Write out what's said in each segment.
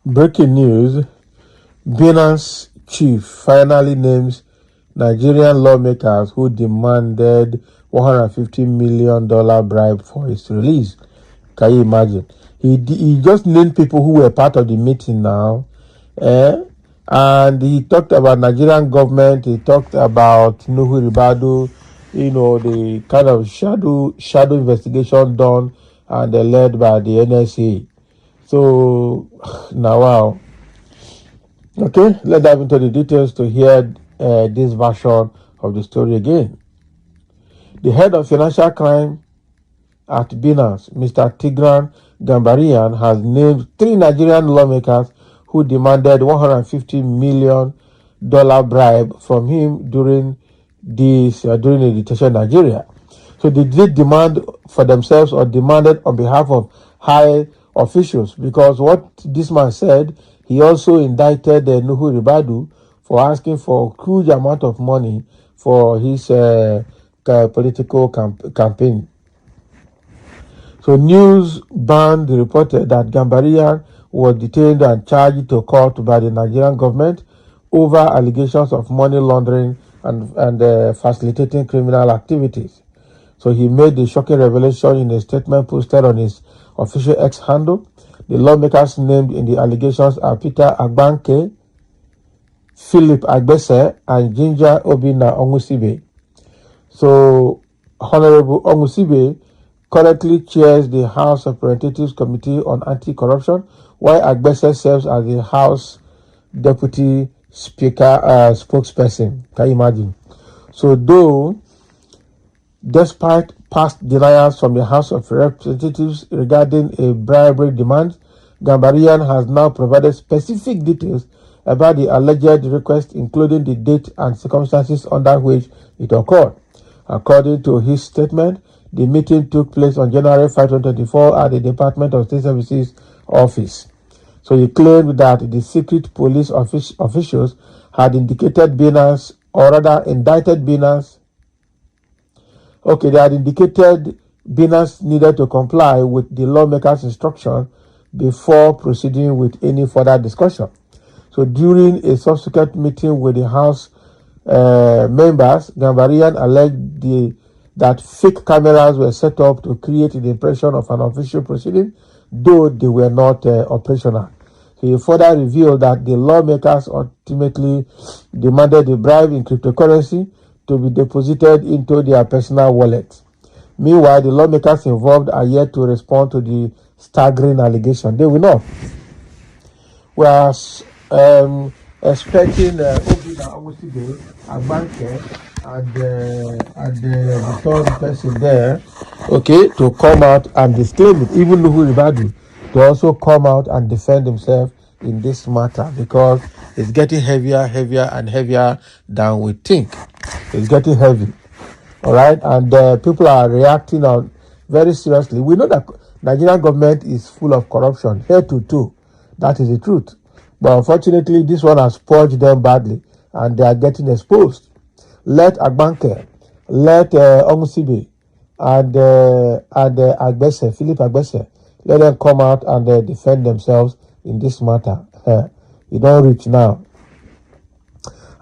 Breaking news, Binance chief finally names Nigerian lawmakers who demanded $150 million bribe for his release. Can you imagine? He just named people who were part of the meeting now. And he talked about Nigerian government. He talked about Nuhu Ribadu, the kind of shadow investigation done and led by the NSA. So now, wow. Okay, let's dive into the details to hear this version of the story again. The head of financial crime at Binance, Mr. Tigran Gambarian, has named 3 Nigerian lawmakers who demanded $150 million bribe from him during the detention in Nigeria. So they did demand for themselves or demanded on behalf of high officials, because what this man said, he also indicted Nuhu Ribadu for asking for a huge amount of money for his political campaign. So news band reported that Gambarian was detained and charged to court by the Nigerian government over allegations of money laundering and facilitating criminal activities. So he made the shocking revelation in a statement posted on his official X handle. The lawmakers named in the allegations are Peter Agbanke, Philip Agbese, and Ginger Obinna Onwusibe. So Honorable Onwusibe currently chairs the House of Representatives Committee on Anti-Corruption, while Agbese serves as the House Deputy Speaker spokesperson. Can you imagine? So though, despite past denials from the House of Representatives regarding a bribery demand, Gambarian has now provided specific details about the alleged request, including the date and circumstances under which it occurred. According to his statement, the meeting took place on January 5, 2024 at the Department of State Services office. So he claimed that the secret police officials had indicated Binance, or rather indicted Binance. Okay, they had indicated Binance needed to comply with the lawmakers' instruction before proceeding with any further discussion. So during a subsequent meeting with the House members, Gambarian alleged that fake cameras were set up to create the impression of an official proceeding, though they were not operational. So he further revealed that the lawmakers ultimately demanded the bribe in cryptocurrency to be deposited into their personal wallets. Meanwhile, the lawmakers involved are yet to respond to the staggering allegation. They will not. We are expecting Obinna Onwusibe, Agbanke, and the third person there, okay, to come out and disclaim it. Even Nuhu Ribadu to also come out and defend himself in this matter, because it's getting heavier and heavier than we think. It's getting heavy. All right, and people are reacting on very seriously. We know that Nigerian government is full of corruption, here too. That is the truth. But unfortunately, this one has purged them badly, and they are getting exposed. Let Agbanke, let Onwusibe, and Agbese, Philip Agbese, let them come out and defend themselves in this matter. You don't reach now.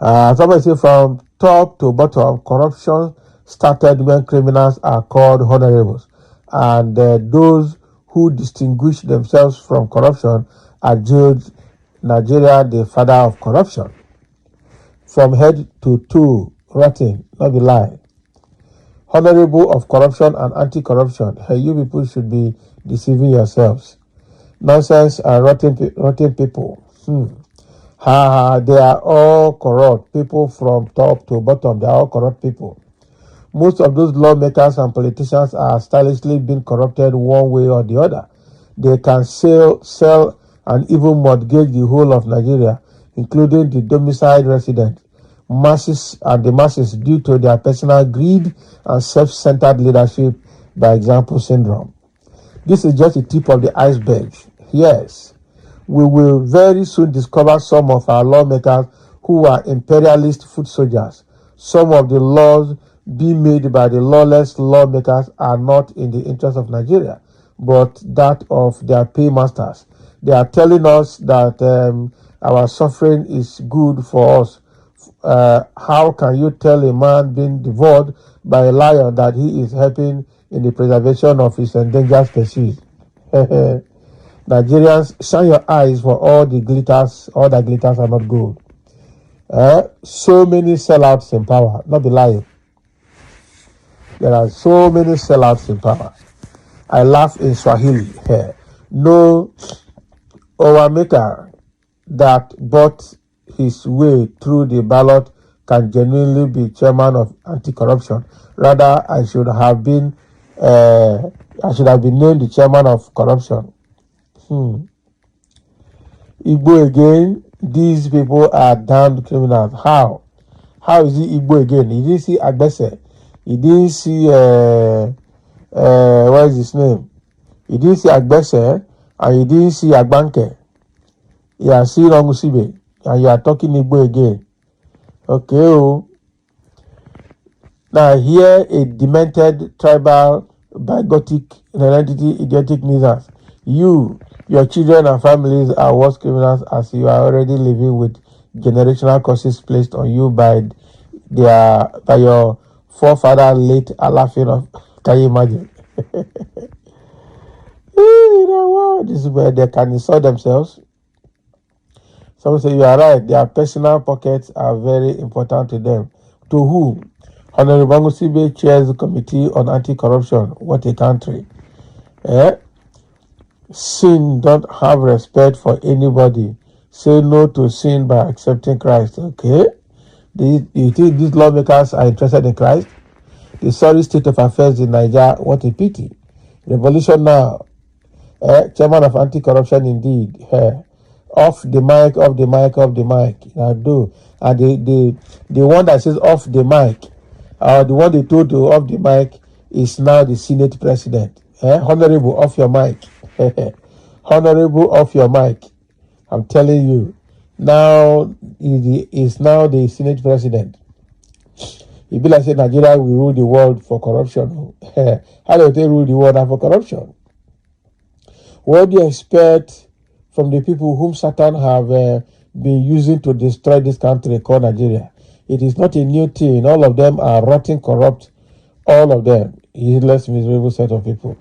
Somebody say from top to bottom, corruption started when criminals are called honorables, and those who distinguish themselves from corruption are judged Nigeria the father of corruption. From head to toe, rotten, not be lie. Honorable of corruption and anti-corruption. Hey, you people should be deceiving yourselves. Nonsense and rotten people. They are all corrupt. People from top to bottom, they are all corrupt people. Most of those lawmakers and politicians are stylishly being corrupted one way or the other. They can sell and even mortgage the whole of Nigeria, including the domiciled resident, the masses due to their personal greed and self-centered leadership by example syndrome. This is just the tip of the iceberg. Yes, we will very soon discover some of our lawmakers who are imperialist foot soldiers. Some of the laws being made by the lawless lawmakers are not in the interest of Nigeria, but that of their paymasters. They are telling us that our suffering is good for us. How can you tell a man being devoured by a lion that he is helping in the preservation of his endangered species? Nigerians, shine your eyes for all the glitters. All that glitters are not gold. So many sellouts in power. Not be lying. There are so many sellouts in power. I laugh in Swahili. No Owamaker that bought his way through the ballot can genuinely be chairman of anti-corruption. Rather, I should have been named the chairman of corruption. Igbo again. These people are damned criminals. How? How is he Igbo again? He didn't see Agbese. He didn't see what is his name? He didn't see Agbese and he didn't see Agbanke. He has seen Ongusibe and you are talking Igbo again. Okay. Oh. Now here a demented tribal bigotic identity idiotic nuisance. You, your children and families are worse criminals as you are already living with generational curses placed on you by your forefather late Alafin of. Can you imagine? You know what? This is where they can insult themselves. Some say you are right. Their personal pockets are very important to them. To whom? Honorable Ngusibe chairs the Committee on Anti-Corruption. What a country. Sin don't have respect for anybody. Say no to sin by accepting Christ. Okay? Do you think these lawmakers are interested in Christ? The sorry state of affairs in Nigeria, what a pity. Revolution now. Chairman of anti-corruption indeed. Off the mic, off the mic, off the mic. Now do. And the one that says off the mic, the one they told to off the mic is now the Senate president. Honorable, off your mic. Honorable, off your mic. I'm telling you. Now he is now the Senate president. It be like say Nigeria will rule the world for corruption. How do they rule the world for corruption? What do you expect from the people whom Satan have been using to destroy this country called Nigeria? It is not a new thing. All of them are rotten, corrupt. All of them. Heedless, miserable set of people.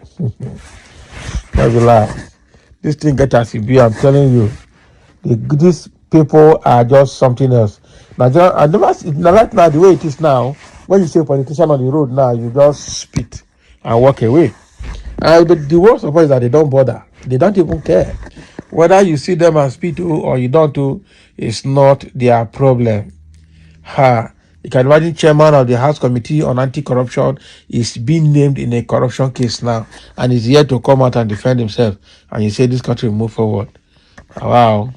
That's a lie. This thing get as it be, I'm telling you. These people are just something else. Nigeria, right now, the way it is now, when you see a politician on the road now, you just spit and walk away. But the worst of all is that they don't bother. They don't even care. Whether you see them as spit or you don't do, it's not their problem. You can imagine chairman of the House Committee on Anti-Corruption is being named in a corruption case now and is here to come out and defend himself. And you say this country will move forward. Wow.